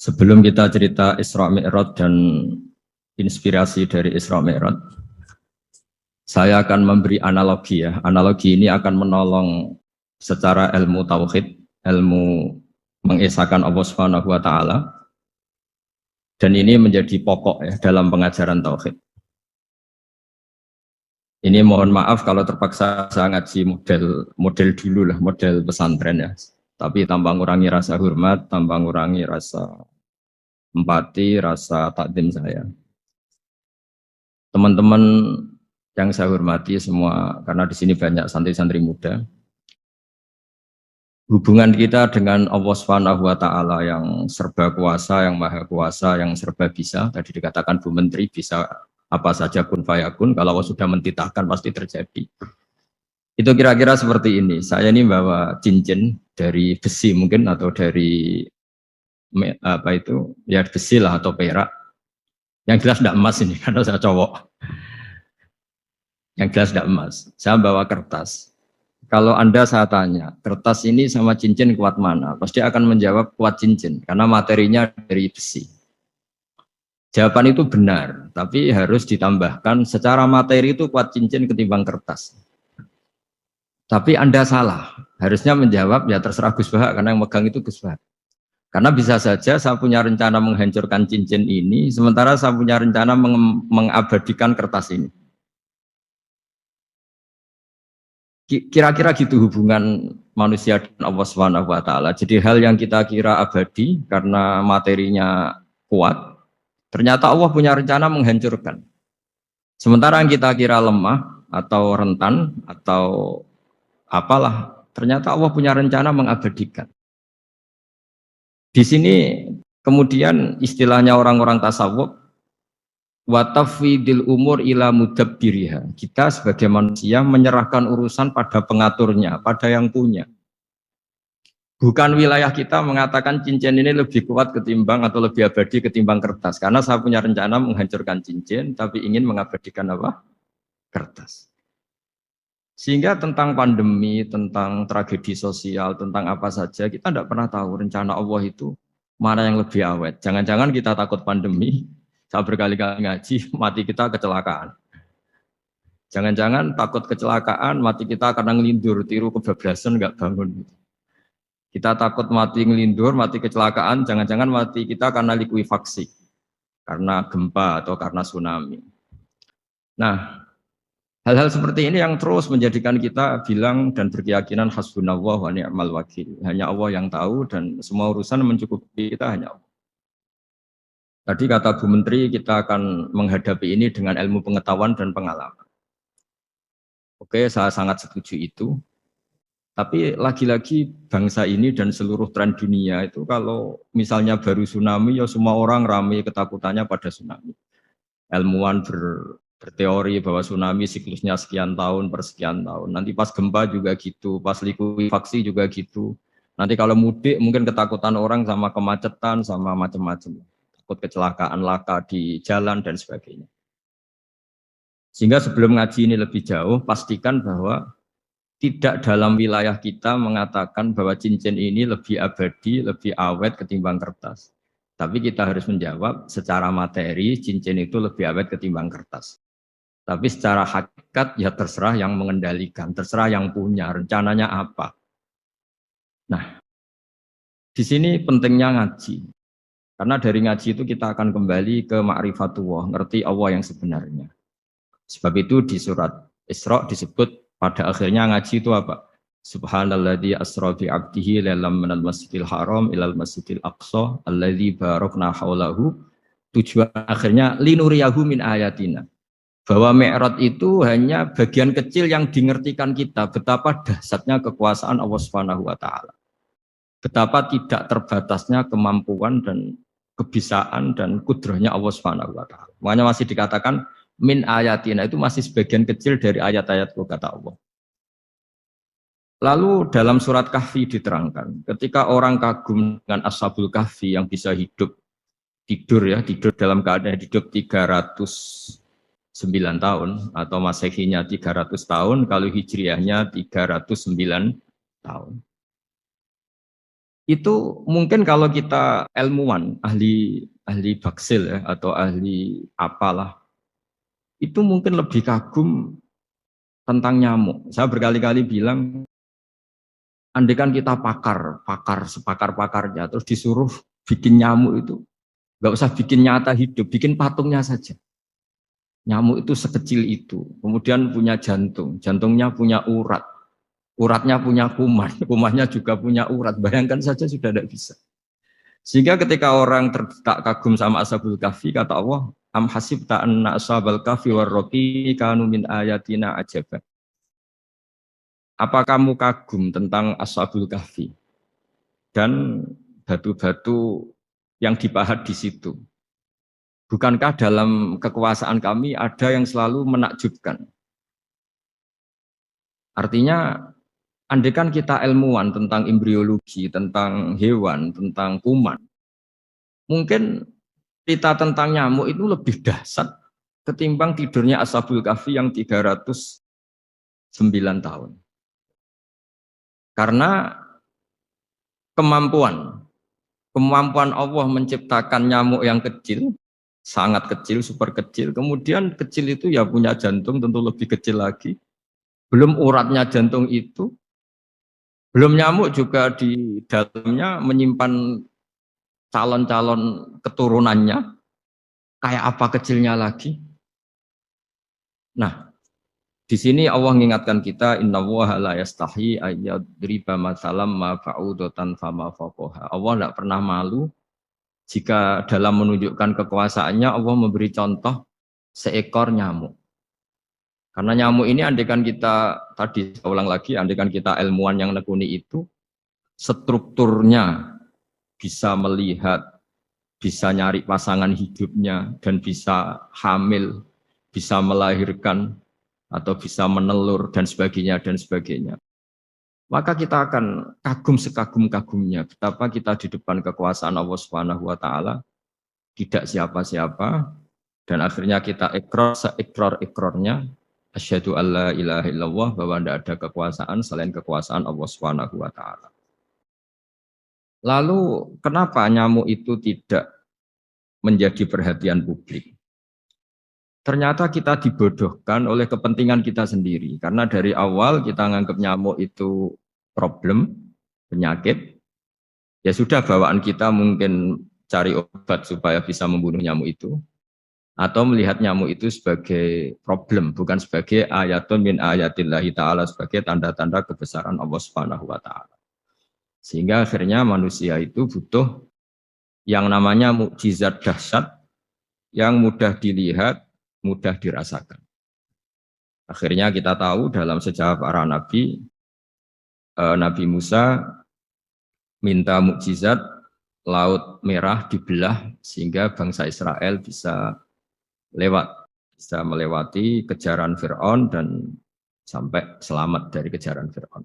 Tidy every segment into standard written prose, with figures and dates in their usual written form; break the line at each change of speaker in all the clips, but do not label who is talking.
Sebelum kita cerita Isra Mi'raj dan inspirasi dari Isra Mi'raj, saya akan memberi analogi ya. Analogi ini akan menolong secara ilmu tauhid, ilmu mengesahkan Allah Subhanahu wa taala. Dan ini menjadi pokok ya dalam pengajaran tauhid. Ini mohon maaf kalau terpaksa saya ngaji model dulu lah, model pesantren ya. Tapi tanpa ngurangi rasa hormat, tanpa ngurangi rasa empati, rasa takdim saya. Teman-teman yang saya hormati semua, karena di sini banyak santri-santri muda. Hubungan kita dengan Allah Subhanahu wa taala yang serba kuasa, yang maha kuasa, yang serba bisa. Tadi dikatakan Bu Menteri bisa apa saja kun fayakun, kalau Allah sudah mentitahkan pasti terjadi. Itu kira-kira seperti ini. Saya ini bawa cincin dari besi mungkin atau dari apa itu ya besi lah atau perak. Yang jelas tidak emas ini karena saya cowok. Yang jelas tidak emas. Saya bawa kertas. Kalau Anda saya tanya, kertas ini sama cincin kuat mana? Pasti akan menjawab kuat cincin karena materinya dari besi. Jawaban itu benar, tapi harus ditambahkan secara materi itu kuat cincin ketimbang kertas. Tapi Anda salah. Harusnya menjawab ya terserah Gus Bahak karena yang megang itu Gus Bahak. Karena bisa saja saya punya rencana menghancurkan cincin ini, sementara saya punya rencana mengabadikan kertas ini. Kira-kira gitu hubungan manusia dan Allah Subhanahu wa taala. Jadi hal yang kita kira abadi karena materinya kuat, ternyata Allah punya rencana menghancurkan. Sementara yang kita kira lemah atau rentan atau apalah, ternyata Allah punya rencana mengabadikan. Di sini kemudian istilahnya orang-orang tasawuf wa tafwidil umur ila mudabbiriha. Kita sebagai manusia menyerahkan urusan pada pengaturnya, pada yang punya. Bukan wilayah kita mengatakan cincin ini lebih kuat ketimbang atau lebih abadi ketimbang kertas. Karena saya punya rencana menghancurkan cincin, tapi ingin mengabadikan apa? Kertas. Sehingga tentang pandemi, tentang tragedi sosial, tentang apa saja, kita tidak pernah tahu rencana Allah itu mana yang lebih awet. Jangan-jangan kita takut pandemi, saya berkali-kali ngaji, mati kita kecelakaan. Jangan-jangan takut kecelakaan, mati kita karena ngelindur, tiru kebablasan, nggak bangun. Kita takut mati ngelindur, mati kecelakaan, jangan-jangan mati kita karena likuifaksi, karena gempa atau karena tsunami. Nah, hal-hal seperti ini yang terus menjadikan kita bilang dan berkeyakinan hasbunallah wa ni'mal wakil. Hanya Allah yang tahu dan semua urusan mencukupi kita hanya Allah. Tadi kata Bu Menteri kita akan menghadapi ini dengan ilmu pengetahuan dan pengalaman. Oke, saya sangat setuju itu. Tapi lagi-lagi bangsa ini dan seluruh tren dunia itu kalau misalnya baru tsunami ya semua orang ramai ketakutannya pada tsunami. Ilmuwan berteori bahwa tsunami siklusnya sekian tahun per sekian tahun. Nanti pas gempa juga gitu, pas likuifaksi juga gitu. Nanti kalau mudik mungkin ketakutan orang sama kemacetan sama macam-macam. Takut kecelakaan laka di jalan dan sebagainya. Sehingga sebelum ngaji ini lebih jauh, pastikan bahwa tidak dalam wilayah kita mengatakan bahwa cincin ini lebih abadi, lebih awet ketimbang kertas. Tapi kita harus menjawab secara materi cincin itu lebih awet ketimbang kertas. Tapi secara hakikat ya terserah yang mengendalikan, terserah yang punya, rencananya apa. Nah, di sini pentingnya ngaji. Karena dari ngaji itu kita akan kembali ke ma'rifatullah, ngerti Allah yang sebenarnya. Sebab itu di surat Isra disebut pada akhirnya ngaji itu apa? Subhanalladzi asra bi 'abdihi lailam minal masjidil haram ilal masjidil aqsa alladzi barakna haulahu. Tujuan akhirnya linuriyahu min ayatina. Bahwa Mi'raj itu hanya bagian kecil yang dingertikan kita betapa dahsyatnya kekuasaan Allah Subhanahu wa taala. Betapa tidak terbatasnya kemampuan dan kebisaan dan kudrahnya Allah Subhanahu wa taala. Makanya masih dikatakan min ayatina itu masih sebagian kecil dari ayat-ayatku kata Allah. Lalu dalam surat Kahfi diterangkan, ketika orang kagum dengan Ashabul Kahfi yang bisa tidur dalam keadaan hidup 309 tahun atau Masehinya 300 tahun, kalau Hijriahnya 309 tahun. Itu mungkin kalau kita ilmuwan, ahli ahli baksil ya, atau ahli apalah, itu mungkin lebih kagum tentang nyamuk. Saya berkali-kali bilang, andai kan kita sepakar-pakarnya, terus disuruh bikin nyamuk itu, nggak usah bikin nyata hidup, bikin patungnya saja. Nyamuk itu sekecil itu, kemudian punya jantung, jantungnya punya urat, uratnya punya kuman, kumannya juga punya urat. Bayangkan saja sudah tidak bisa. Sehingga ketika orang terdetak kagum sama Ashabul Kahfi, kata Allah, am hasibta anna ashabal kahfi warraqi kanu min ayatina ajaba. Apa kamu kagum tentang Ashabul Kahfi dan batu-batu yang dipahat di situ? Bukankah dalam kekuasaan kami ada yang selalu menakjubkan? Artinya, andai kan kita ilmuwan tentang embriologi, tentang hewan, tentang kuman, mungkin cerita tentang nyamuk itu lebih dahsyat ketimbang tidurnya Ashabul Kahfi yang 309 tahun. Karena kemampuan Allah menciptakan nyamuk yang kecil, sangat kecil, super kecil, kemudian kecil itu ya punya jantung tentu lebih kecil lagi, belum uratnya jantung itu, belum nyamuk juga di dalamnya menyimpan calon-calon keturunannya, kayak apa kecilnya lagi. Nah, di sini Allah mengingatkan kita, innallaha la yastahi ayyadriba matsalam ma fa'udatan fama faqaha. Allah tidak pernah malu jika dalam menunjukkan kekuasaannya Allah memberi contoh seekor nyamuk. Karena nyamuk ini andaikan kita, tadi saya ulang lagi, andaikan kita ilmuwan yang nekuni itu, strukturnya bisa melihat, bisa nyari pasangan hidupnya, dan bisa hamil, bisa melahirkan, atau bisa menelur, dan sebagainya, dan sebagainya. Maka kita akan kagum sekagum-kagumnya, betapa kita di depan kekuasaan Allah Subhanahu wa Ta'ala, tidak siapa-siapa, dan akhirnya kita seikrar-ikrarnya, asyhadu alla ilaha illallah, bahwa tidak ada kekuasaan selain kekuasaan Allah Subhanahu wa Ta'ala. Lalu kenapa nyamuk itu tidak menjadi perhatian publik? Ternyata kita dibodohkan oleh kepentingan kita sendiri. Karena dari awal kita menganggap nyamuk itu problem, penyakit. Ya sudah, bawaan kita mungkin cari obat supaya bisa membunuh nyamuk itu. Atau melihat nyamuk itu sebagai problem, bukan sebagai ayatun min ayatillahi ta'ala, sebagai tanda-tanda kebesaran Allah Subhanahu wa Ta'ala. Sehingga akhirnya manusia itu butuh yang namanya mukjizat dahsyat yang mudah dilihat, mudah dirasakan. Akhirnya kita tahu dalam sejarah para nabi, Nabi Musa minta mukjizat Laut Merah dibelah sehingga bangsa Israel bisa melewati kejaran Fir'aun dan sampai selamat dari kejaran Fir'aun.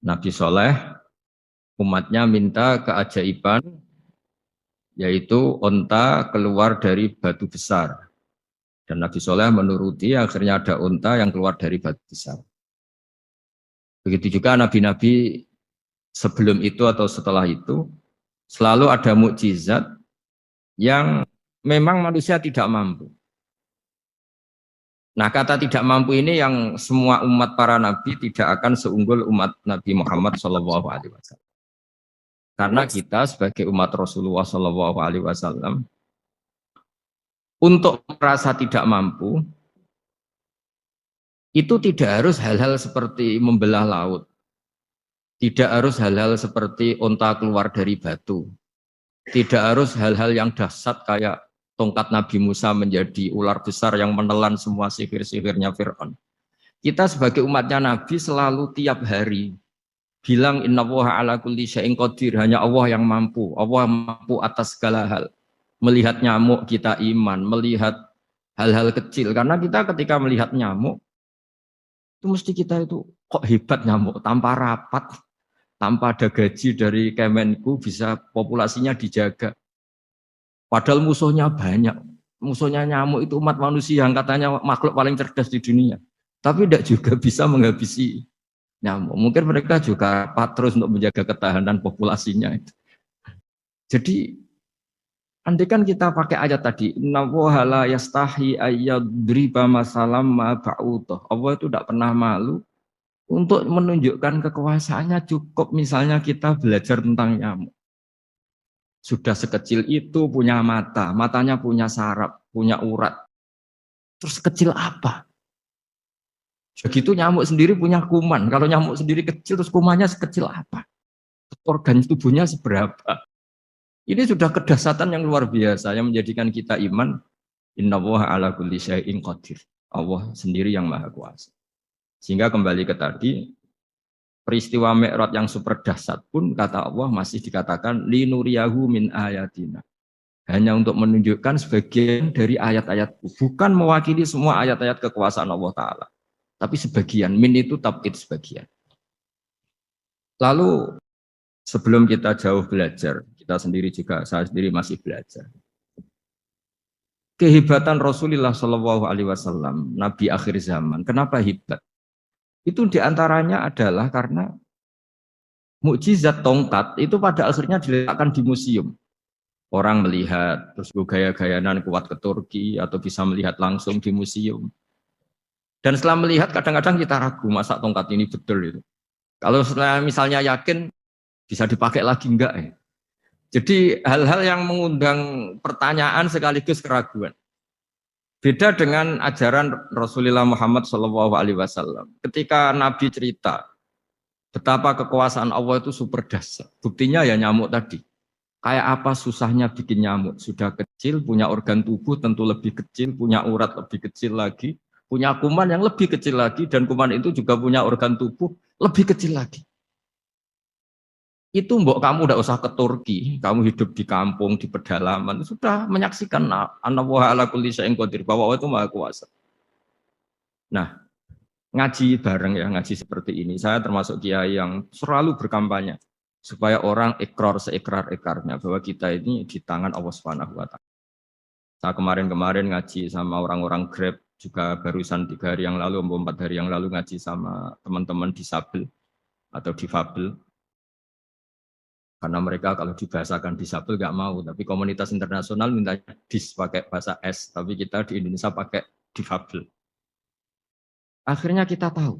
Nabi Soleh umatnya minta keajaiban, yaitu onta keluar dari batu besar. Dan Nabi Soleh menuruti, akhirnya ada onta yang keluar dari batu besar. Begitu juga nabi-nabi sebelum itu atau setelah itu, selalu ada mukjizat yang memang manusia tidak mampu. Nah, kata tidak mampu ini yang semua umat para nabi tidak akan seunggul umat Nabi Muhammad SAW. Karena kita sebagai umat Rasulullah SAW untuk merasa tidak mampu itu tidak harus hal-hal seperti membelah laut, tidak harus hal-hal seperti onta keluar dari batu, tidak harus hal-hal yang dahsyat kayak tongkat Nabi Musa menjadi ular besar yang menelan semua sihir-sihirnya Fir'aun. Kita sebagai umatnya Nabi selalu tiap hari bilang innallaha ala kulli syai'in qadir, hanya Allah yang mampu. Allah mampu atas segala hal. Melihat nyamuk kita iman, melihat hal-hal kecil. Karena kita ketika melihat nyamuk itu mesti kita itu kok hebat nyamuk, tanpa rapat, tanpa ada gaji dari Kemenku bisa populasinya dijaga. Padahal musuhnya banyak. Musuhnya nyamuk itu umat manusia yang katanya makhluk paling cerdas di dunia. Tapi tidak juga bisa menghabisi nyamuk. Mungkin mereka juga terus untuk menjaga ketahanan populasinya. Jadi andai kan kita pakai ayat tadi, Inna woha la yastahi ayyadriba masalam ma ba'utoh. Allah itu tidak pernah malu untuk menunjukkan kekuasaannya. Cukup misalnya kita belajar tentang nyamuk. Sudah sekecil itu punya mata, matanya punya saraf, punya urat. Terus kecil apa? Begitu nyamuk sendiri punya kuman. Kalau nyamuk sendiri kecil, terus kumannya sekecil apa? Organ tubuhnya seberapa? Ini sudah kedahsyatan yang luar biasa yang menjadikan kita iman. Innallaha ala kulli syai'in qadir. Allah sendiri yang maha kuasa. Sehingga kembali ke tadi, peristiwa Mi'raj yang super dahsyat pun kata Allah masih dikatakan linuriyahu min ayatina. Hanya untuk menunjukkan sebagian dari ayat-ayatku. Bukan mewakili semua ayat-ayat kekuasaan Allah Ta'ala. Tapi sebagian, min itu tabkid sebagian. Lalu sebelum kita jauh belajar, kita sendiri juga, saya sendiri masih belajar. Kehebatan Rasulullah Shallallahu Alaihi Wasallam, Nabi akhir zaman. Kenapa hebat? Itu diantaranya adalah karena mukjizat tongkat itu pada akhirnya diletakkan di museum. Orang melihat, terus gaya-gayanan kuat ke Turki, atau bisa melihat langsung di museum. Dan setelah melihat, kadang-kadang kita ragu, masa tongkat ini betul itu. Kalau setelah misalnya yakin, bisa dipakai lagi enggak ya? Jadi hal-hal yang mengundang pertanyaan sekaligus keraguan. Beda dengan ajaran Rasulullah Muhammad SAW. Ketika Nabi cerita, betapa kekuasaan Allah itu super dahsyat. Buktinya ya nyamuk tadi. Kayak apa susahnya bikin nyamuk? Sudah kecil, punya organ tubuh tentu lebih kecil, punya urat lebih kecil lagi, punya kuman yang lebih kecil lagi, dan kuman itu juga punya organ tubuh lebih kecil lagi. Itu mbok kamu udah usah ke Turki, kamu hidup di kampung, di pedalaman, sudah menyaksikan Anallaha ala kulli syai'in qadir, bahwa Allah itu maha kuasa. Nah, ngaji bareng ya, ngaji seperti ini. Saya termasuk kiai yang selalu berkampanye supaya orang ikrar seikrar-ikrarnya bahwa kita ini di tangan Allah Subhanahu wa taala. Saya kemarin-kemarin ngaji sama orang-orang Grab, juga barusan 3 hari yang lalu, 4 hari yang lalu ngaji sama teman-teman disabel atau difabel. Karena mereka kalau dibahasakan disabel nggak mau, tapi komunitas internasional minta dis pakai bahasa S, tapi kita di Indonesia pakai difabel. Akhirnya kita tahu,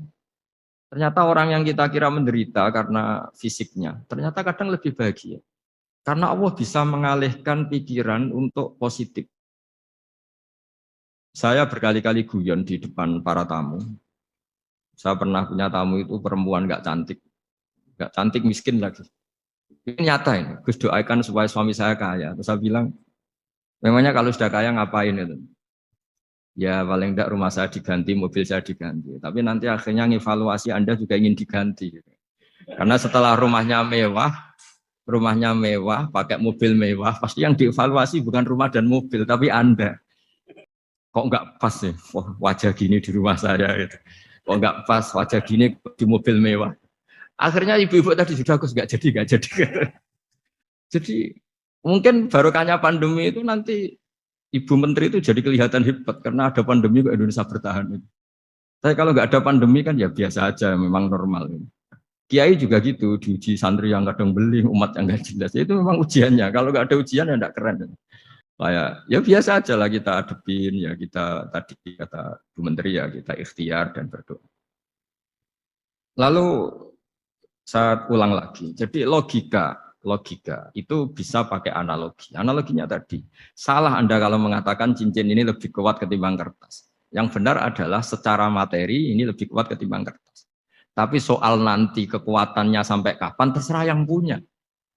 ternyata orang yang kita kira menderita karena fisiknya, ternyata kadang lebih bahagia. Karena Allah bisa mengalihkan pikiran untuk positif. Saya berkali-kali guyon di depan para tamu. Saya pernah punya tamu itu perempuan nggak cantik miskin lagi. Ini nyata ini, Gus doakan supaya suami saya kaya. Terus saya bilang, memangnya kalau sudah kaya ngapain itu? Ya paling tidak rumah saya diganti, mobil saya diganti. Tapi nanti akhirnya ngevaluasi Anda juga ingin diganti. Karena setelah rumahnya mewah, pakai mobil mewah, pasti yang dievaluasi bukan rumah dan mobil, tapi Anda. Kok nggak pas ya wajah gini di rumah saya gitu. Kok nggak pas wajah gini di mobil mewah. Akhirnya ibu-ibu tadi sudah nggak jadi. Jadi mungkin barokahnya pandemi itu nanti Ibu Menteri itu jadi kelihatan hebat karena ada pandemi kok Indonesia bertahan. Tapi kalau nggak ada pandemi kan ya biasa aja, memang normal. Kiai juga gitu, diuji santri yang kadang beli, umat yang nggak jelas. Itu memang ujiannya. Kalau nggak ada ujian ya nggak keren. Kayak ya biasa aja lah kita adepin, ya kita tadi kata Bu Menteri ya kita ikhtiar dan berdoa. Lalu saya ulang lagi. Jadi logika itu bisa pakai analogi. Analoginya tadi, salah Anda kalau mengatakan cincin ini lebih kuat ketimbang kertas. Yang benar adalah secara materi ini lebih kuat ketimbang kertas. Tapi soal nanti kekuatannya sampai kapan terserah yang punya.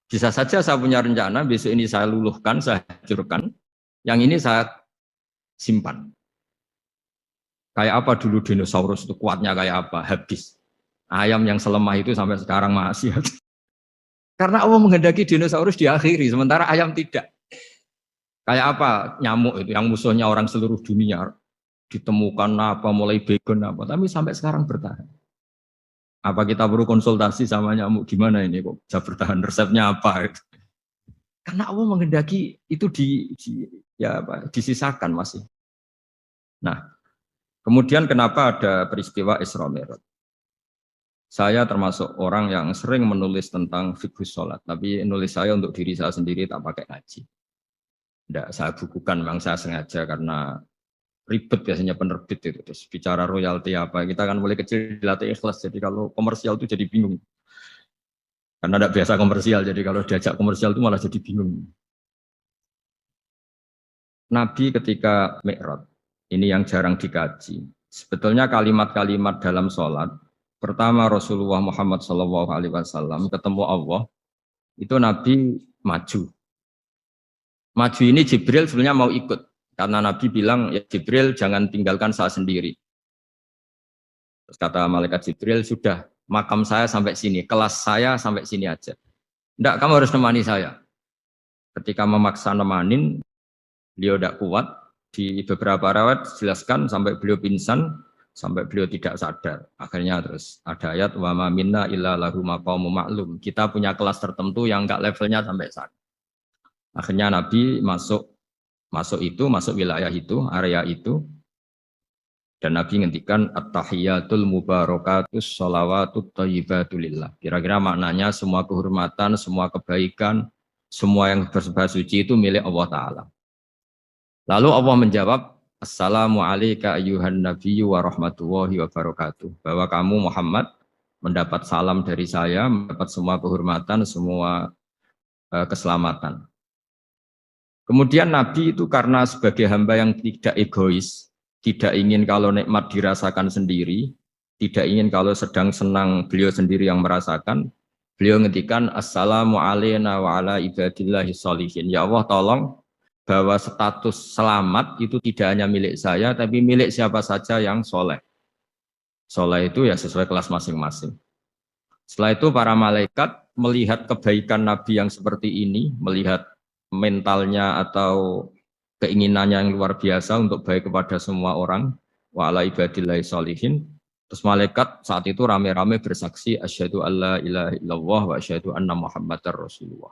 Bisa saja saya punya rencana besok ini saya luluhkan, saya hancurkan. Yang ini saya simpan. Kayak apa dulu dinosaurus itu kuatnya kayak apa? Habis. Ayam yang selemah itu sampai sekarang masih. Karena Allah menghendaki dinosaurus diakhiri, sementara ayam tidak. Kayak apa nyamuk itu yang musuhnya orang seluruh dunia, ditemukan apa, mulai begon apa, tapi sampai sekarang bertahan. Apa kita perlu konsultasi sama nyamuk gimana ini kok bisa bertahan, resepnya apa? Gitu. Karena Allah menghendaki itu disisakan masih. Nah, kemudian kenapa ada peristiwa Isra Mi'raj? Saya termasuk orang yang sering menulis tentang fikih sholat, tapi nulis saya untuk diri saya sendiri tak pakai ngaji. Tidak saya bukukan, memang saya sengaja karena ribet biasanya penerbit itu. Terus bicara royalti apa, kita kan mulai kecil dilatih ikhlas, jadi kalau komersial itu jadi bingung. Karena tidak biasa komersial, jadi kalau diajak komersial itu malah jadi bingung. Nabi ketika Mi'raj, ini yang jarang dikaji. Sebetulnya kalimat-kalimat dalam sholat, pertama Rasulullah Muhammad SAW ketemu Allah, itu Nabi maju. Maju ini Jibril sebenarnya mau ikut, karena Nabi bilang, ya Jibril jangan tinggalkan saya sendiri. Terus kata malaikat Jibril, sudah makam saya sampai sini, kelas saya sampai sini aja. Enggak, kamu harus nemani saya. Ketika memaksa nemanin, beliau tidak kuat. Di beberapa rawat jelaskan sampai beliau pingsan, sampai beliau tidak sadar. Akhirnya terus ada ayat wa ma minna illa lahu maqamun ma'lum. Kita punya kelas tertentu yang enggak levelnya sampai sana. Akhirnya Nabi masuk wilayah itu, area itu. Dan Nabi ngendikan at-tahiyatul mubarakatus sholawatut thayyibatulillah. Kira-kira maknanya semua kehormatan, semua kebaikan, semua yang bersembah suci itu milik Allah Ta'ala. Lalu Allah menjawab, Assalamu alayka ayyuhan nabiyyu wa rahmatullahi wa barakatuh. Bahwa kamu Muhammad mendapat salam dari saya, mendapat semua kehormatan, semua keselamatan. Kemudian Nabi itu karena sebagai hamba yang tidak egois, tidak ingin kalau nikmat dirasakan sendiri, tidak ingin kalau sedang senang beliau sendiri yang merasakan, beliau ngendikan Assalamu alayna wa ala ibadillahi sholihin. Ya Allah tolong bahwa status selamat itu tidak hanya milik saya, tapi milik siapa saja yang soleh. Soleh itu ya sesuai kelas masing-masing. Setelah itu para malaikat melihat kebaikan Nabi yang seperti ini, melihat mentalnya atau keinginannya yang luar biasa untuk baik kepada semua orang, wa ala ibadillahi sholihin. Terus malaikat saat itu rame-rame bersaksi asyhadu alla ilaha illallah wa asyhadu anna muhammadar rasulullah.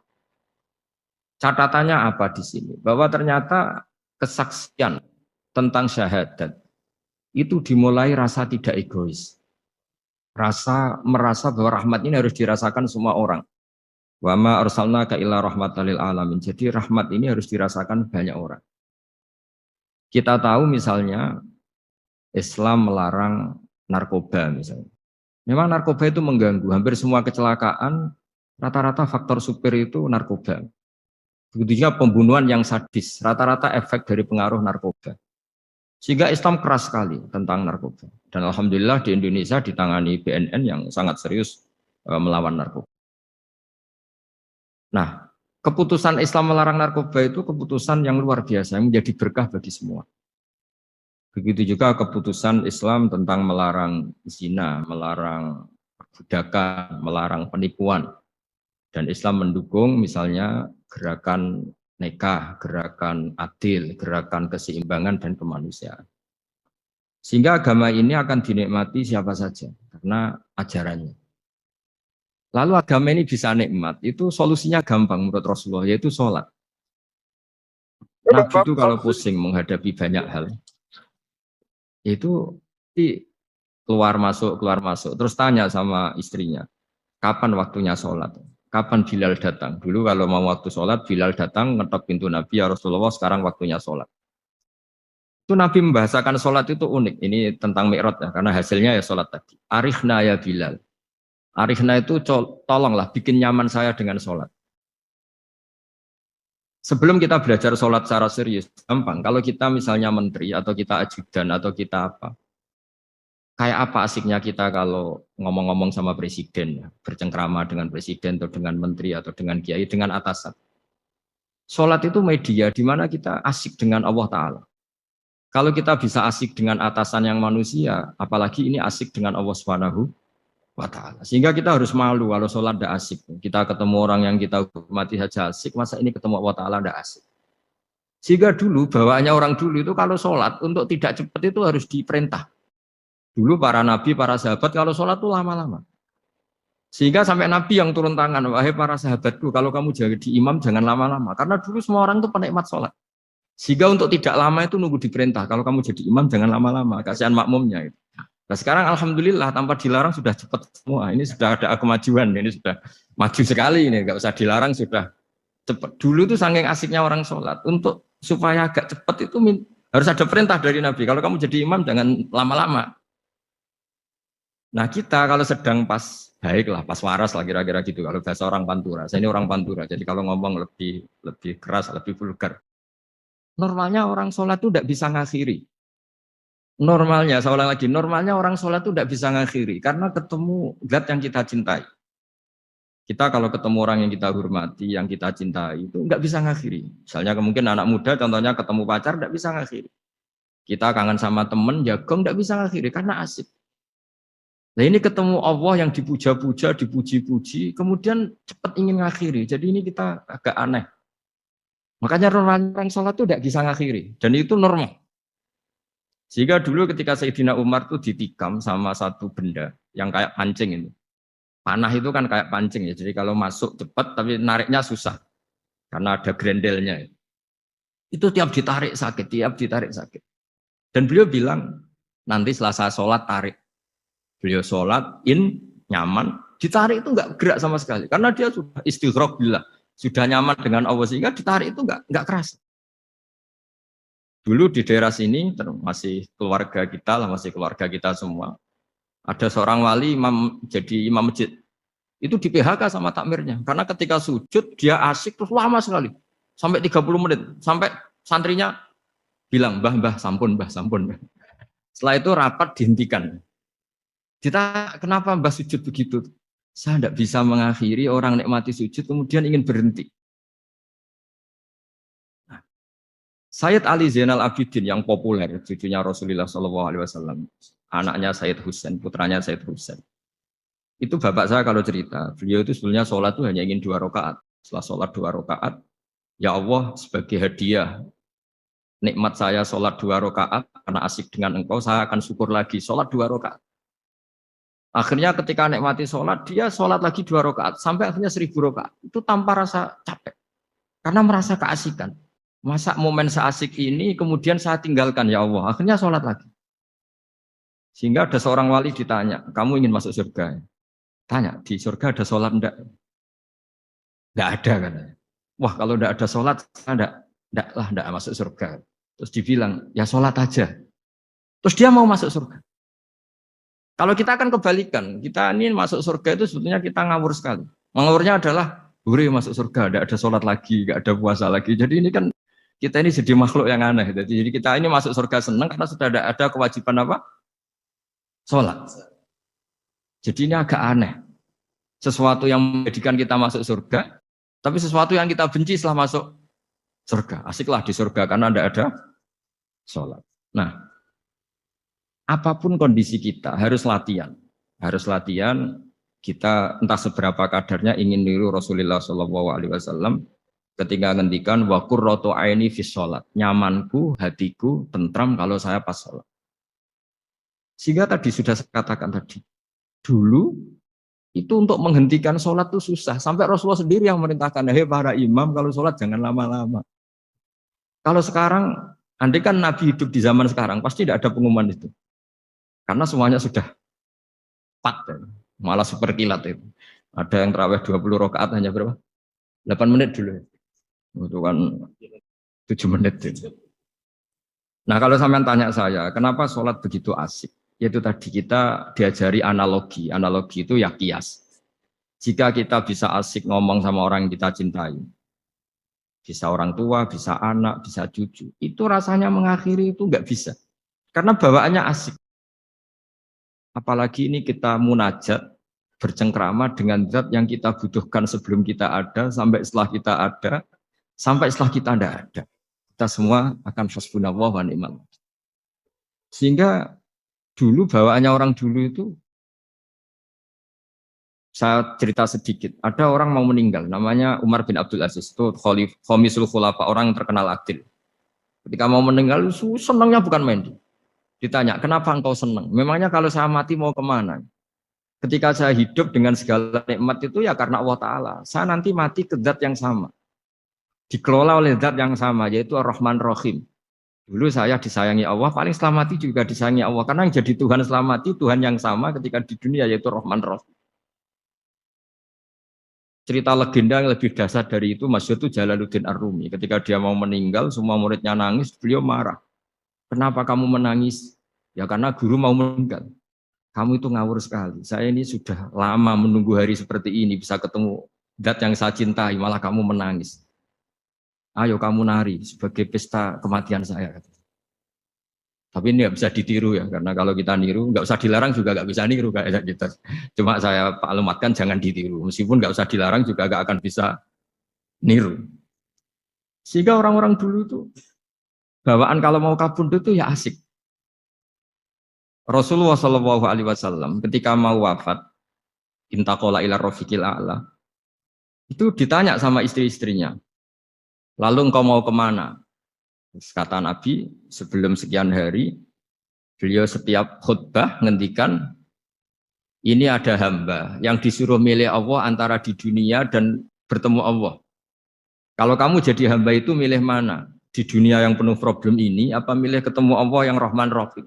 Catatannya apa di sini? Bahwa ternyata kesaksian tentang syahadat itu dimulai rasa tidak egois. Merasa bahwa rahmat ini harus dirasakan semua orang. Wa ma arsalnaka illa rahmatan lil alamin. Jadi rahmat ini harus dirasakan banyak orang. Kita tahu misalnya Islam melarang narkoba misalnya. Memang narkoba itu mengganggu. Hampir semua kecelakaan rata-rata faktor supir itu narkoba. Begitu juga pembunuhan yang sadis, rata-rata efek dari pengaruh narkoba. Sehingga Islam keras sekali tentang narkoba. Dan alhamdulillah di Indonesia ditangani BNN yang sangat serius melawan narkoba. Nah, keputusan Islam melarang narkoba itu keputusan yang luar biasa, yang menjadi berkah bagi semua. Begitu juga keputusan Islam tentang melarang zina, melarang perbudakan, melarang penipuan. Dan Islam mendukung misalnya gerakan nikah, gerakan adil, gerakan keseimbangan dan kemanusiaan. Sehingga agama ini akan dinikmati siapa saja karena ajarannya. Lalu agama ini bisa nikmat, itu solusinya gampang menurut Rasulullah, yaitu sholat. Nabi itu kalau pusing menghadapi banyak hal, itu keluar masuk, terus tanya sama istrinya, kapan waktunya sholat? Kapan Bilal datang? Dulu kalau mau waktu sholat, Bilal datang, ngetok pintu Nabi, ya Rasulullah sekarang waktunya sholat. Itu Nabi membahasakan sholat itu unik. Ini tentang Mi'raj ya, karena hasilnya ya sholat tadi. Arikhna ya Bilal. Arikhna itu tolonglah bikin nyaman saya dengan sholat. Sebelum kita belajar sholat secara serius, gampang. Kalau kita misalnya menteri, atau kita ajudan, atau kita apa, kayak apa asiknya kita kalau ngomong-ngomong sama presiden, bercengkrama dengan presiden atau dengan menteri atau dengan kiai, dengan atasan. Sholat itu media di mana kita asik dengan Allah Ta'ala. Kalau kita bisa asik dengan atasan yang manusia, apalagi ini asik dengan Allah Subhanahu wa Ta'ala. Sehingga kita harus malu kalau sholat tidak asik. Kita ketemu orang yang kita hormati saja asik, masa ini ketemu Allah Ta'ala tidak asik. Sehingga dulu, bawaannya orang dulu itu kalau sholat, untuk tidak cepat itu harus diperintah. Dulu para nabi, para sahabat kalau sholat itu lama-lama. Sehingga sampai nabi yang turun tangan, wahai para sahabatku, kalau kamu jadi imam jangan lama-lama. Karena dulu semua orang itu penikmat sholat. Sehingga untuk tidak lama itu nunggu diperintah. Kalau kamu jadi imam jangan lama-lama, kasihan makmumnya itu. Nah sekarang alhamdulillah tanpa dilarang sudah cepat semua. Ini sudah ada kemajuan, ini sudah maju sekali ini, nggak usah dilarang sudah cepat. Dulu tuh saking asiknya orang sholat untuk supaya agak cepat itu harus ada perintah dari Nabi. Kalau kamu jadi imam jangan lama-lama. Nah kita kalau sedang pas baik lah, pas waras lah kira-kira gitu. Kalau bahasa orang Pantura, saya ini orang Pantura, jadi kalau ngomong lebih keras, lebih vulgar. Normalnya orang sholat itu tidak bisa ngakhiri. Normalnya, saya ulang lagi, normalnya orang sholat itu tidak bisa ngakhiri karena ketemu zat yang kita cintai. Kita kalau ketemu orang yang kita hormati, yang kita cintai itu nggak bisa ngakhiri. Misalnya mungkin anak muda, contohnya ketemu pacar nggak bisa ngakhiri. Kita kangen sama temen, jagung nggak bisa ngakhiri karena asik. Nah ini ketemu Allah yang dipuja-puja, dipuji-puji, kemudian cepat ingin ngakhiri. Jadi ini kita agak aneh. Makanya orang sholat itu tidak bisa ngakhiri. Dan itu normal. Sehingga dulu ketika Sayyidina Umar itu ditikam sama satu benda yang kayak pancing itu. Panah itu kan kayak pancing ya. Jadi kalau masuk cepat tapi nariknya susah. Karena ada grendelnya. Itu tiap ditarik sakit, tiap ditarik sakit. Dan beliau bilang, nanti setelah saya sholat tarik. Beliau sholat, nyaman, ditarik itu enggak gerak sama sekali. Karena dia sudah istighraq billah, sudah nyaman dengan Allah sehingga ditarik itu enggak keras. Dulu di daerah sini, masih keluarga kita lah, masih keluarga kita semua. Ada seorang wali jadi imam masjid. Itu di PHK sama takmirnya. Karena ketika sujud, dia asik terus lama sekali. Sampai 30 menit. Sampai santrinya bilang, mbah, sampun, mbah, sampun. Setelah itu rapat dihentikan. Kita kenapa mbah sujud begitu? Saya tidak bisa mengakhiri orang nikmati sujud kemudian ingin berhenti. Nah, Sayyid Ali Zainal Abidin yang populer, cucunya Rasulullah SAW, anaknya Sayyid Husain, putranya Sayyid Husain. Itu bapak saya kalau cerita, beliau itu sebetulnya sholat itu hanya ingin 2 rakaat. Setelah sholat 2 rakaat, ya Allah sebagai hadiah nikmat saya sholat 2 rakaat karena asik dengan engkau, saya akan syukur lagi sholat 2 rakaat. Akhirnya ketika nikmati sholat, dia sholat lagi 2 rakaat sampai akhirnya 1000 rakaat. Itu tanpa rasa capek. Karena merasa keasikan. Masa momen seasik ini kemudian saya tinggalkan ya Allah. Akhirnya sholat lagi. Sehingga ada seorang wali ditanya, kamu ingin masuk surga? Tanya, di surga ada sholat enggak? Enggak ada katanya. Wah kalau enggak ada sholat, saya enggak masuk surga. Terus dibilang, ya sholat aja. Terus dia mau masuk surga. Kalau kita akan kebalikan, kita ini masuk surga itu sebetulnya kita ngawur sekali. Ngawurnya adalah, hore masuk surga, tidak ada sholat lagi, tidak ada puasa lagi. Jadi ini kan, kita ini jadi makhluk yang aneh. Jadi kita ini masuk surga senang karena sudah ada kewajiban apa? Sholat. Jadi ini agak aneh. Sesuatu yang menjadikan kita masuk surga, tapi sesuatu yang kita benci setelah masuk surga. Asiklah di surga karena tidak ada sholat. Nah, apapun kondisi kita harus latihan. Harus latihan kita entah seberapa kadarnya ingin niru Rasulullah SAW ketika ngendikan wa qurratu aini fi sholat. Nyamanku, hatiku tentram kalau saya pas sholat. Sehingga tadi sudah saya katakan tadi. Dulu itu untuk menghentikan sholat itu susah. Sampai Rasulullah sendiri yang merintahkan, hei para imam kalau sholat jangan lama-lama. Kalau sekarang, andai kan Nabi hidup di zaman sekarang, pasti tidak ada pengumuman itu. Karena semuanya sudah pat, malah super kilat itu. Ada yang terawih 20 rakaat hanya berapa? 8 menit dulu. Itu kan 7 menit. Itu. Nah kalau sampean tanya saya, kenapa sholat begitu asik? Yaitu tadi kita diajari analogi. Analogi itu ya kias. Jika kita bisa asik ngomong sama orang yang kita cintai, bisa orang tua, bisa anak, bisa cucu, itu rasanya mengakhiri itu nggak bisa. Karena bawaannya asik. Apalagi ini kita munajat, bercengkrama dengan zat yang kita butuhkan sebelum kita ada, sampai setelah kita ada, sampai setelah kita tidak ada. Kita semua akan hasbunallah wa ni'mal. Sehingga dulu bawaannya orang dulu itu, saya cerita sedikit. Ada orang mau meninggal, namanya Umar bin Abdul Aziz, itu Khomisul Khulafa, orang yang terkenal adil. Ketika mau meninggal, senangnya bukan main. Ditanya, kenapa engkau senang? Memangnya kalau saya mati mau kemana? Ketika saya hidup dengan segala nikmat itu ya karena Allah Ta'ala. Saya nanti mati ke zat yang sama. Dikelola oleh zat yang sama, yaitu Ar-Rahman Rahim. Dulu saya disayangi Allah, paling selamati juga disayangi Allah. Karena yang jadi Tuhan selamati, Tuhan yang sama ketika di dunia, yaitu Rahman Rahim. Cerita legenda yang lebih dasar dari itu, masyhur itu Jalaluddin Ar-Rumi. Ketika dia mau meninggal, semua muridnya nangis, beliau marah. Kenapa kamu menangis? Ya karena guru mau meninggal. Kamu itu ngawur sekali. Saya ini sudah lama menunggu hari seperti ini, bisa ketemu zat yang saya cintai, malah kamu menangis. Ayo kamu nari sebagai pesta kematian saya. Tapi ini nggak bisa ditiru ya, karena kalau kita niru, nggak usah dilarang juga nggak bisa niru kayak gitu. Cuma saya maklumatkan jangan ditiru, meskipun nggak usah dilarang juga nggak akan bisa niru. Sehingga orang-orang dulu itu bawaan kalau mau kabundut itu ya asik. Rasulullah Shallallahu Alaihi Wasallam ketika mau wafat, intakola ila rofiqil a'la, itu ditanya sama istri-istrinya, lalu engkau mau kemana? Kata Nabi, sebelum sekian hari, beliau setiap khutbah ngendikan, ini ada hamba yang disuruh milih Allah antara di dunia dan bertemu Allah. Kalau kamu jadi hamba itu milih mana? Di dunia yang penuh problem ini, apa milih ketemu Allah yang Rahman Rahim?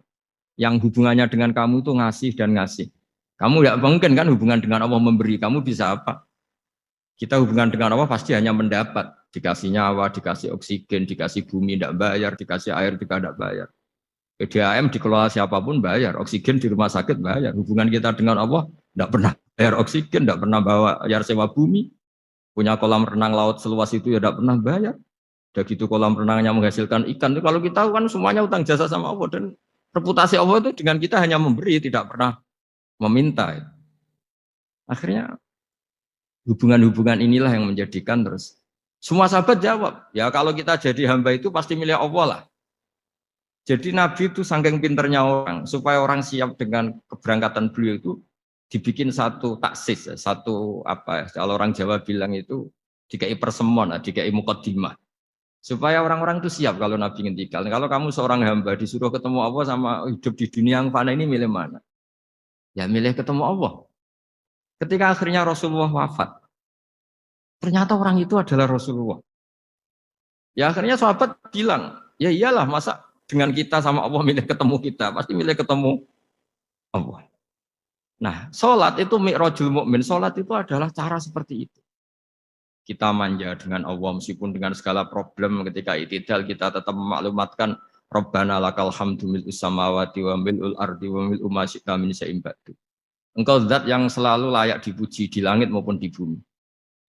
Yang hubungannya dengan kamu itu ngasih dan ngasih. Kamu tidak mungkin kan hubungan dengan Allah memberi, kamu bisa apa? Kita hubungan dengan Allah pasti hanya mendapat. Dikasih nyawa, dikasih oksigen, dikasih bumi tidak bayar, dikasih air juga tidak bayar. PDAM dikelola siapapun bayar, oksigen di rumah sakit bayar. Hubungan kita dengan Allah tidak pernah bayar oksigen, tidak pernah bayar sewa bumi. Punya kolam renang laut seluas itu ya tidak pernah bayar. Udah gitu kolam renangnya menghasilkan ikan. Kalau kita kan semuanya utang jasa sama Allah. Dan reputasi Allah itu dengan kita hanya memberi, tidak pernah meminta. Akhirnya hubungan-hubungan inilah yang menjadikan terus. Semua sahabat jawab, ya kalau kita jadi hamba itu pasti milik Allah lah. Jadi Nabi itu saking pinternya orang, supaya orang siap dengan keberangkatan beliau itu, dibikin satu taksis, satu apa, kalau orang Jawa bilang itu, dikai persemon, dikai mukaddimah. Supaya orang-orang itu siap kalau Nabi ngendikan. Kalau kamu seorang hamba disuruh ketemu Allah sama hidup di dunia yang fana ini milih mana? Ya milih ketemu Allah. Ketika akhirnya Rasulullah wafat, ternyata orang itu adalah Rasulullah. Ya akhirnya sahabat bilang, ya iyalah masa dengan kita sama Allah milih ketemu kita, pasti milih ketemu Allah. Nah, sholat itu mi'rajul mu'min, sholat itu adalah cara seperti itu. Kita manja dengan Allah meskipun dengan segala problem ketika itidal kita tetap memaklumatkan Rabbana lakal hamdu mil'us samawati wa mil'ul ardi wa mil'u ma syi'ta min syai'in ba'du. Engkau zat yang selalu layak dipuji di langit maupun di bumi.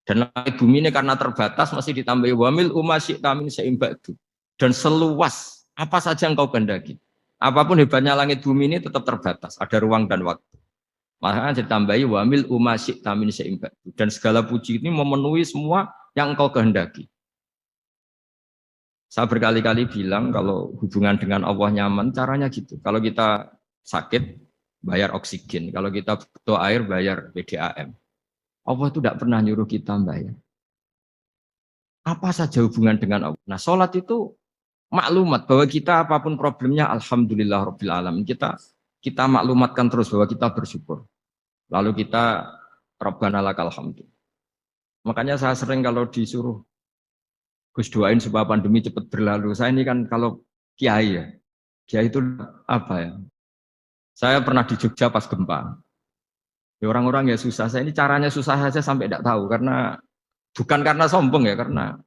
Dan langit bumi ini karena terbatas masih ditambahi wamil umasyi tamin seimbadu. Dan seluas apa saja engkau kehendaki. Apapun hebatnya langit bumi ini tetap terbatas, ada ruang dan waktu. Makanya ditambahi wamil umasyi tamin seimbadu. Dan segala puji ini memenuhi semua yang engkau kehendaki. Saya berkali-kali bilang kalau hubungan dengan Allah nyaman, caranya gitu. Kalau kita sakit, bayar oksigen. Kalau kita butuh air, bayar PDAM. Allah itu tidak pernah nyuruh kita bayar. Apa saja hubungan dengan Allah. Nah, sholat itu maklumat bahwa kita apapun problemnya, alhamdulillah rabbil alamin. Kita maklumatkan terus bahwa kita bersyukur. Lalu kita Rabbana lakal hamdu. Makanya saya sering kalau disuruh Gus doain supaya pandemi cepat berlalu. Saya ini kan kalau kiai ya. Kiai itu apa ya? Saya pernah di Jogja pas gempa. Ya orang-orang ya susah. Saya ini caranya susah saja sampai tidak tahu karena bukan karena sombong ya, karena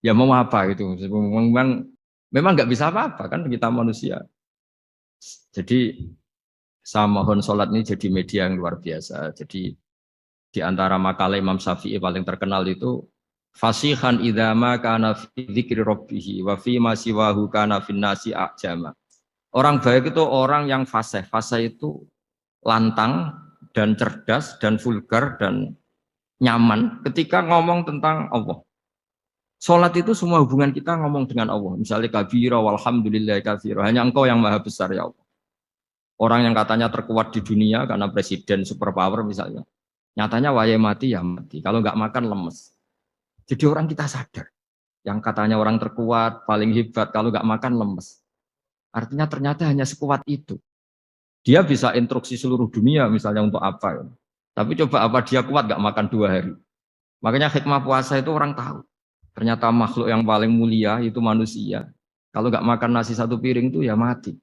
ya mau apa gitu. Memang nggak bisa apa-apa kan kita manusia. Jadi saya mohon sholat ini jadi media yang luar biasa. Jadi di antara makalah Imam Syafi'i paling terkenal itu fasihan idama kana fi dzikri rabbih wa fi ma siwahu kana fin nasi ajama. Orang baik itu orang yang fasih. Fasih itu lantang dan cerdas dan vulgar dan nyaman ketika ngomong tentang Allah. Sholat itu semua hubungan kita ngomong dengan Allah. Misalnya kabira walhamdulillah katsira. Hanya engkau yang maha besar ya Allah. Orang yang katanya terkuat di dunia karena presiden superpower misalnya. Nyatanya waya mati ya mati. Kalau nggak makan lemes. Jadi orang kita sadar. Yang katanya orang terkuat, paling hebat. Kalau nggak makan lemes. Artinya ternyata hanya sekuat itu. Dia bisa instruksi seluruh dunia misalnya untuk apa ya. Tapi coba apa dia kuat nggak makan 2 hari. Makanya hikmah puasa itu orang tahu. Ternyata makhluk yang paling mulia itu manusia. Kalau nggak makan nasi satu piring itu ya mati.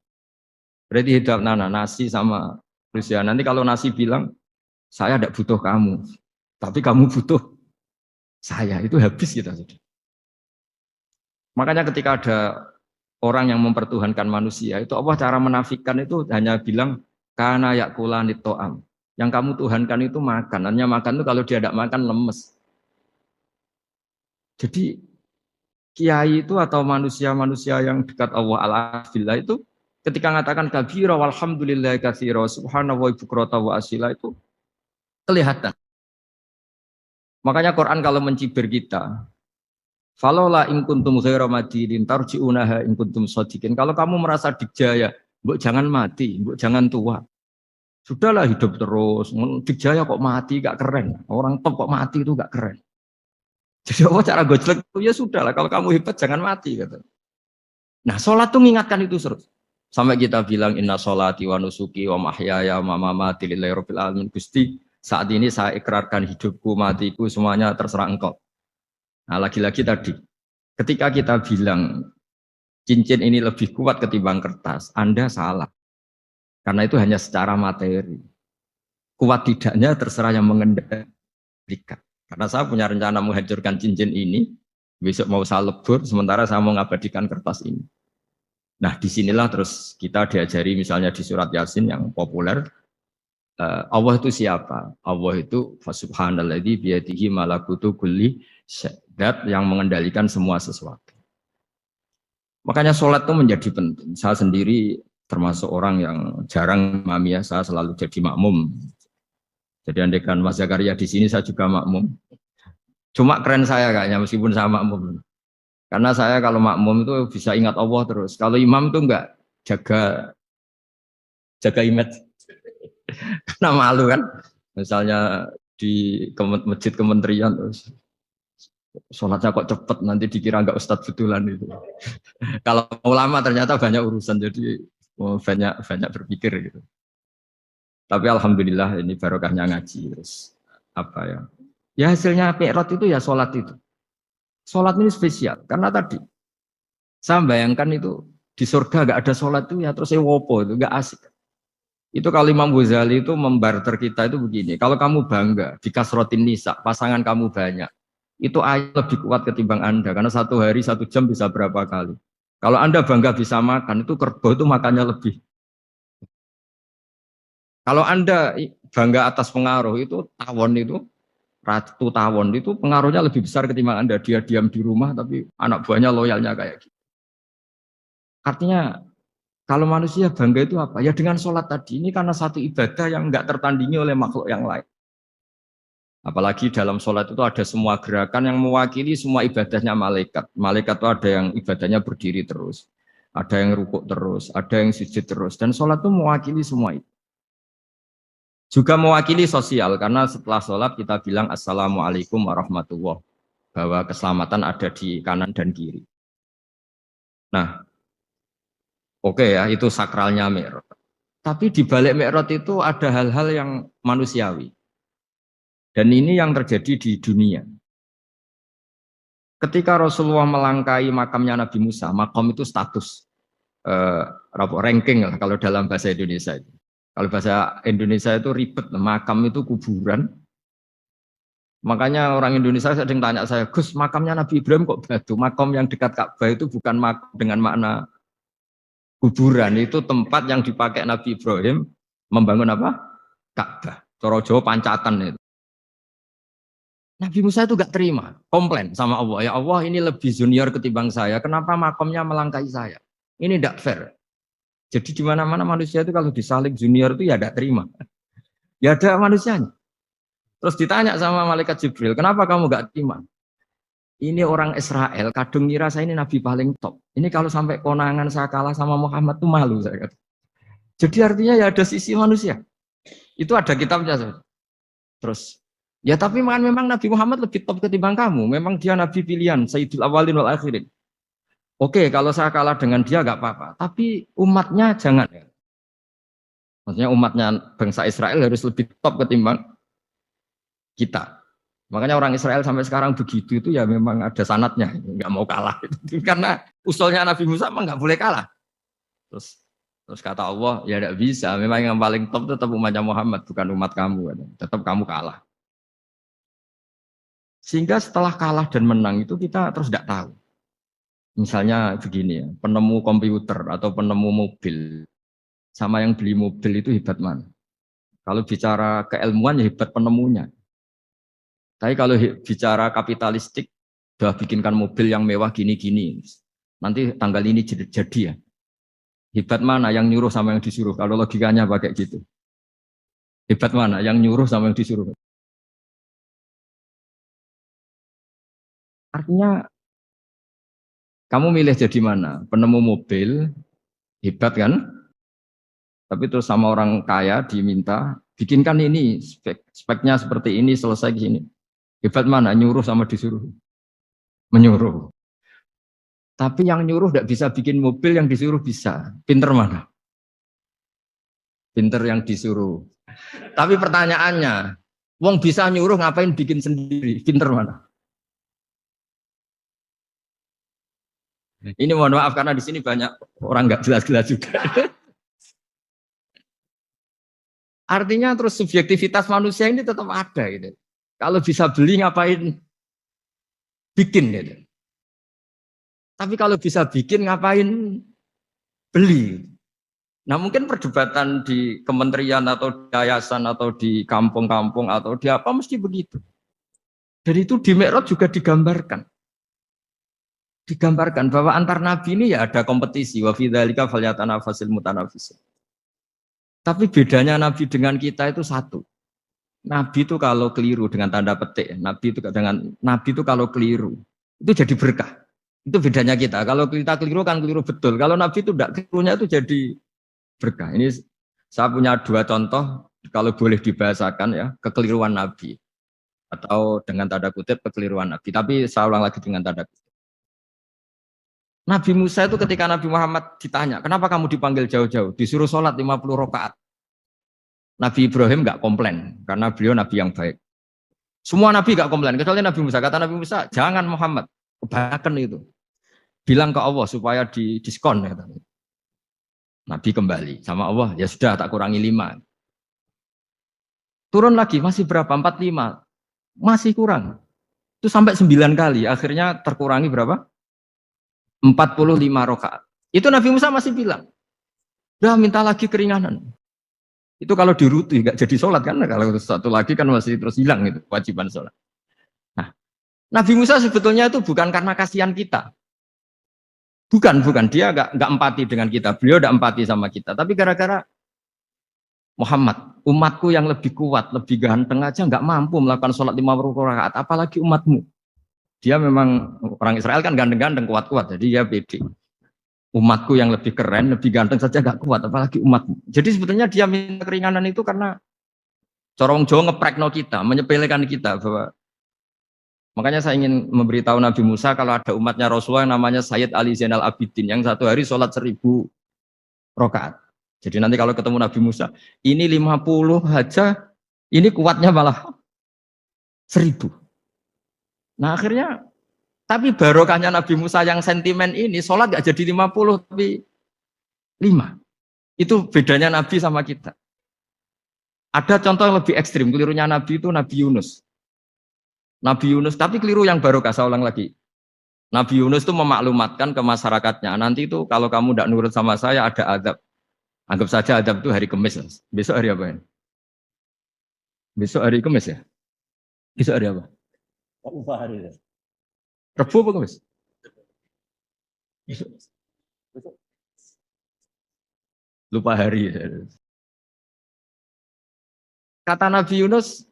Berarti hidup nasi sama Rusia. Nanti kalau nasi bilang, saya tidak butuh kamu, tapi kamu butuh saya, itu habis kita. Makanya ketika ada orang yang mempertuhankan manusia, itu Allah cara menafikan itu hanya bilang, karena yakulanit to'am. Yang kamu tuhankan itu makan. Hanya makan itu kalau dia tidak makan lemes. Jadi kiai itu atau manusia-manusia yang dekat Allah al-afillah itu ketika mengatakan kabira walhamdulillah katsira subhanallah bukrata wa asila itu kelihatan. Makanya Quran kalau mencibir kita, falola in kuntum ghaira madinin tarji'unaha in kuntum shadiqin. Kalau kamu merasa dikjaya, mbok jangan mati, mbok jangan tua. Sudahlah hidup terus. Dikjaya kok mati gak keren. Orang top kok mati itu gak keren. Jadi Allah cara gojlek itu ya sudahlah. Kalau kamu hebat jangan mati kata. Nah, sholat tuh mengingatkan itu terus. Sampai kita bilang inna sholati wa nusuki wa mahyaya wa mamati lillahi rabbil alamin. Gusti, saat ini saya ikrarkan hidupku, matiku semuanya terserah Engkau. Nah, lagi-lagi tadi ketika kita bilang cincin ini lebih kuat ketimbang kertas, Anda salah. Karena itu hanya secara materi. Kuat tidaknya terserah yang mengendalikan. Karena saya punya rencana menghancurkan cincin ini, besok mau saya lebur, sementara saya mau mengabadikan kertas ini. Nah, disinilah terus kita diajari misalnya di surat Yasin yang populer, Allah itu siapa? Allah itu subhanalladzi biyadihi malakutu kulli syai'in, yang mengendalikan semua sesuatu. Makanya sholat itu menjadi penting. Saya sendiri termasuk orang yang jarang imam ya, saya selalu jadi makmum. Jadi andaikan Mas Zakaria di sini saya juga makmum. Cuma keren saya kayaknya meskipun saya makmum. Karena saya kalau makmum itu bisa ingat Allah terus. Kalau imam itu enggak jaga image. Karena malu kan. Misalnya di masjid kementerian terus sholatnya kok cepet nanti dikira enggak ustadz betulan itu. Kalau ulama ternyata banyak urusan jadi banyak berpikir gitu. Tapi alhamdulillah ini barokahnya ngaji terus apa ya? Ya hasilnya mi'raj itu ya sholat itu. Sholat ini spesial karena tadi saya bayangkan itu di surga gak ada sholat itu ya terus wopo itu gak asik. Itu kalau Imam Ghazali itu membarter kita itu begini. Kalau kamu bangga di kasrotin nisa, pasangan kamu banyak, itu ayat lebih kuat ketimbang Anda karena satu hari 1 jam bisa berapa kali. Kalau Anda bangga bisa makan itu kerbau itu makannya lebih. Kalau Anda bangga atas pengaruh itu tawon itu ratu tawon itu pengaruhnya lebih besar ketimbang Anda. Dia diam di rumah tapi anak buahnya loyalnya kayak gitu. Artinya kalau manusia bangga itu apa? Ya dengan sholat tadi ini karena satu ibadah yang enggak tertandingi oleh makhluk yang lain. Apalagi dalam sholat itu ada semua gerakan yang mewakili semua ibadahnya malaikat. Malaikat itu ada yang ibadahnya berdiri terus, ada yang rukuk terus, ada yang sujud terus. Dan sholat itu mewakili semua itu. Juga mewakili sosial, karena setelah sholat kita bilang Assalamualaikum warahmatullahi wabarakatuh. Bahwa keselamatan ada di kanan dan kiri. Nah, oke ya, itu sakralnya Mi'raj. Tapi di balik Mi'raj itu ada hal-hal yang manusiawi. Dan ini yang terjadi di dunia. Ketika Rasulullah melangkai makamnya Nabi Musa, makam itu status, ranking lah kalau dalam bahasa Indonesia itu. Kalau bahasa Indonesia itu ribet, makam itu kuburan. Makanya orang Indonesia sering tanya saya, Gus, makamnya Nabi Ibrahim kok batu? Makam yang dekat Ka'bah itu bukan makam dengan makna kuburan, itu tempat yang dipakai Nabi Ibrahim membangun apa? Ka'bah. Cara Jawa pancatan itu. Nabi Musa itu gak terima, komplain sama Allah. Ya Allah, ini lebih junior ketimbang saya. Kenapa makamnya melangkai saya? Ini tidak fair. Jadi di mana-mana manusia itu kalau disalib junior itu ya tidak terima. Ya ada manusianya. Terus ditanya sama malaikat Jibril, kenapa kamu gak terima? Ini orang Israel, kadung ngira saya ini nabi paling top. Ini kalau sampai konangan saya kalah sama Muhammad tuh malu saya kata. Jadi artinya ya ada sisi manusia. Itu ada kitabnya. Terus ya tapi memang Nabi Muhammad lebih top ketimbang kamu. Memang dia nabi pilihan, Sayyidul Awalin wal Akhirin. Oke, kalau saya kalah dengan dia gak apa-apa. Tapi umatnya jangan. Maksudnya umatnya bangsa Israel harus lebih top ketimbang kita. Makanya orang Israel sampai sekarang begitu itu ya memang ada sanatnya, nggak mau kalah. Karena usulnya Nabi Musa memang nggak boleh kalah. Terus terus kata Allah, ya tidak bisa. Memang yang paling top tetap umatnya Muhammad, bukan umat kamu. Tetap kamu kalah. Sehingga setelah kalah dan menang itu kita terus tidak tahu. Misalnya begini ya, penemu komputer atau penemu mobil sama yang beli mobil itu hebat mana? Kalau bicara keilmuan ya hebat penemunya. Tapi kalau bicara kapitalistik, udah bikinkan mobil yang mewah gini-gini. Nanti tanggal ini jadi ya. Hebat mana yang nyuruh sama yang disuruh? Kalau logikanya pakai gitu. Hebat mana yang nyuruh sama yang disuruh? Artinya kamu milih jadi mana? Penemu mobil, hebat kan? Tapi terus sama orang kaya diminta, bikinkan ini, speknya seperti ini, selesai di sini. Hebat mana? Nyuruh sama disuruh? Menyuruh. Tapi yang nyuruh tidak bisa bikin mobil, yang disuruh bisa. Pinter mana? Pinter yang disuruh. Tapi pertanyaannya, wong bisa nyuruh ngapain bikin sendiri? Pinter mana? Ini mohon maaf karena di sini banyak orang nggak jelas-jelas juga. Artinya terus subjektivitas manusia ini tetap ada gitu. Kalau bisa beli ngapain bikin gitu. Tapi kalau bisa bikin ngapain beli. Nah mungkin perdebatan di kementerian atau di yayasan atau di kampung-kampung atau di apa mesti begitu. Dan itu di Mi'raj juga digambarkan. Digambarkan bahwa antar nabi ini ya ada kompetisi. Wa fi dzalika falyatanafasil mutanafisun. Tapi bedanya nabi dengan kita itu satu. Nabi itu kalau keliru dengan tanda petik, nabi itu kalau keliru itu jadi berkah. Itu bedanya kita. Kalau kita keliru kan keliru betul. Kalau nabi itu tidak kelirunya itu jadi berkah. Ini saya punya dua contoh kalau boleh dibahasakan ya, kekeliruan nabi atau dengan tanda kutip kekeliruan nabi. Tapi saya ulang lagi dengan tanda kutip. Nabi Musa itu ketika Nabi Muhammad ditanya, kenapa kamu dipanggil jauh-jauh? Disuruh sholat 50 rakaat. Nabi Ibrahim nggak komplain, karena beliau Nabi yang baik. Semua Nabi nggak komplain, kecuali Nabi Musa. Kata Nabi Musa, jangan Muhammad, kebanyakan itu. Bilang ke Allah supaya di diskon. Katanya. Nabi kembali sama Allah, ya sudah tak kurangi 5. Turun lagi, masih berapa? 45. Masih kurang. Itu sampai 9 kali, akhirnya terkurangi berapa? 45 rakaat. Itu Nabi Musa masih bilang, udah minta lagi keringanan. Itu kalau diruti nggak jadi sholat kan? Kalau satu lagi kan masih terus hilang itu kewajiban sholat. Nah, Nabi Musa sebetulnya itu bukan karena kasihan kita, bukan dia nggak empati dengan kita. Beliau nggak empati sama kita, tapi gara-gara Muhammad, umatku yang lebih kuat, lebih ganteng aja nggak mampu melakukan sholat 50 rakaat, apalagi umatmu. Dia memang orang Israel kan ganteng-ganteng, kuat-kuat, jadi dia pede. Umatku yang lebih keren, lebih ganteng saja gak kuat, apalagi umatmu. Jadi sebetulnya dia minta keringanan itu karena corong Jawa ngeprekno kita, menyepelekan kita bahwa makanya saya ingin memberitahu Nabi Musa kalau ada umatnya Rasulullah yang namanya Sayyid Ali Zainal Abidin yang satu hari sholat 1000 rakaat. Jadi nanti kalau ketemu Nabi Musa, ini 50 aja, ini kuatnya malah 1000. Nah akhirnya, tapi barokahnya Nabi Musa yang sentimen ini, sholat gak jadi 50, tapi 5. Itu bedanya Nabi sama kita. Ada contoh yang lebih ekstrim, kelirunya Nabi itu Nabi Yunus. Nabi Yunus, tapi keliru yang barokah, saya ulang lagi. Nabi Yunus itu memaklumatkan ke masyarakatnya, nanti itu kalau kamu tidak nurut sama saya ada azab. Anggap saja azab itu hari Kamis. Besok hari apa ya? Besok hari Kamis ya? Besok hari apa? Lupa hari ya. Rebu apa Kamis? Lupa hari. Kata Nabi Yunus,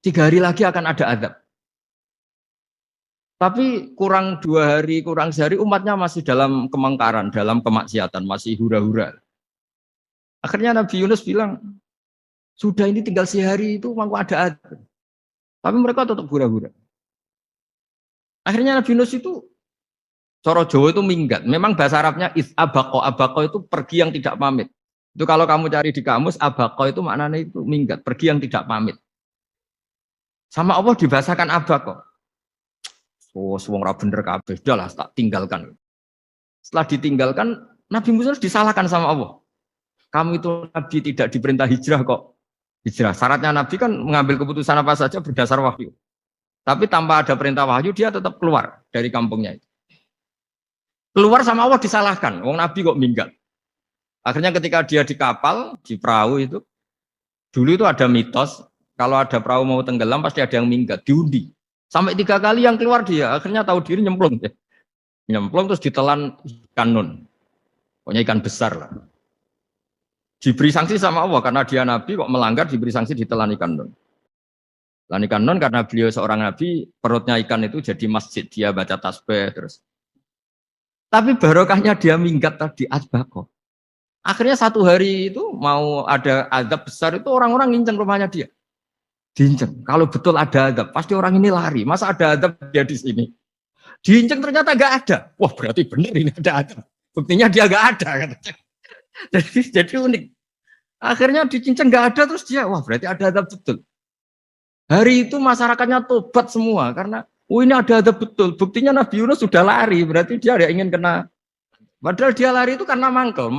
3 hari lagi akan ada azab. Tapi kurang 2 hari, kurang sehari umatnya masih dalam kemungkaran, dalam kemaksiatan, masih hura-hura. Akhirnya Nabi Yunus bilang, sudah ini tinggal sehari itu mau ada azab. Tapi mereka tetap hura-hura. Akhirnya Nabi Yunus itu coro Jawa itu minggat. Memang bahasa Arabnya abako. Abako itu pergi yang tidak pamit. Itu kalau kamu cari di kamus, abako itu maknanya itu minggat, pergi yang tidak pamit. Sama Allah dibahasakan abak kok. Oh, wong ra bener kabeh, udahlah tak tinggalkan. Setelah ditinggalkan, Nabi Musa disalahkan sama Allah. Kamu itu Nabi tidak diperintah hijrah kok. Hijrah. Syaratnya Nabi kan mengambil keputusan apa saja berdasar wahyu. Tapi tanpa ada perintah wahyu, dia tetap keluar dari kampungnya itu. Keluar sama Allah disalahkan. Wong Nabi kok minggat. Akhirnya ketika dia di kapal, di perahu itu, dulu itu ada mitos, kalau ada perahu mau tenggelam pasti ada yang minggat, diundi. Sampai 3 kali yang keluar dia, akhirnya tahu diri nyemplung. Nyemplung terus ditelan ikan nun. Pokoknya ikan besar lah. Diberi sanksi sama Allah, karena dia Nabi kok melanggar, diberi sanksi ditelan ikan nun. Telan ikan nun karena beliau seorang Nabi, perutnya ikan itu jadi masjid, dia baca tasbih terus. Tapi barokahnya dia minggat tadi, asbaqo. Akhirnya satu hari itu mau ada azab besar itu orang-orang nginceng rumahnya dia. Diinceng. Kalau betul ada azab, pasti orang ini lari. Masa ada azab dia di sini? Diinceng ternyata nggak ada. Wah berarti benar ini ada azab. Buktinya dia nggak ada. Jadi unik. Akhirnya dicinceng nggak ada terus dia, wah berarti ada azab betul. Hari itu masyarakatnya tobat semua karena ini ada azab betul. Buktinya Nabi Yunus sudah lari, berarti dia ada ingin kena. Padahal dia lari itu karena mangkel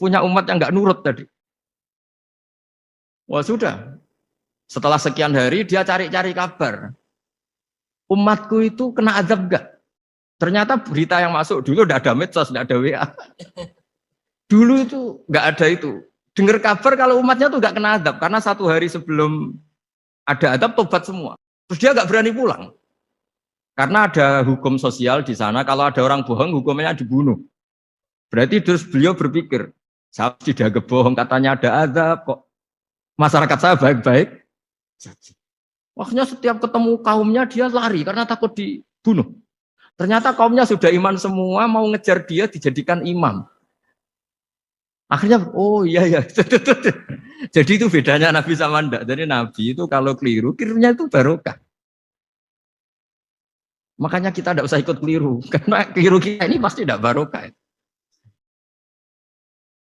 punya umat yang nggak nurut tadi. Wah sudah, setelah sekian hari dia cari-cari kabar. Umatku itu kena azab enggak? Ternyata berita yang masuk dulu udah ada medsos, udah ada WA. Dulu itu nggak ada itu. Dengar kabar kalau umatnya tuh nggak kena azab karena satu hari sebelum ada azab tobat semua. Terus dia nggak berani pulang. Karena ada hukum sosial di sana, kalau ada orang bohong hukumnya dibunuh. Berarti terus beliau berpikir, saya tidak bohong, katanya ada azab kok. Masyarakat saya baik-baik. Waktunya setiap ketemu kaumnya dia lari karena takut dibunuh. Ternyata kaumnya sudah iman semua, mau ngejar dia dijadikan imam. Akhirnya, oh iya ya. Jadi itu bedanya Nabi sama ndak. Jadi Nabi itu kalau keliru, kelirunya itu barokah. Makanya kita tidak usah ikut keliru, karena keliru kita ini pasti tidak barokah.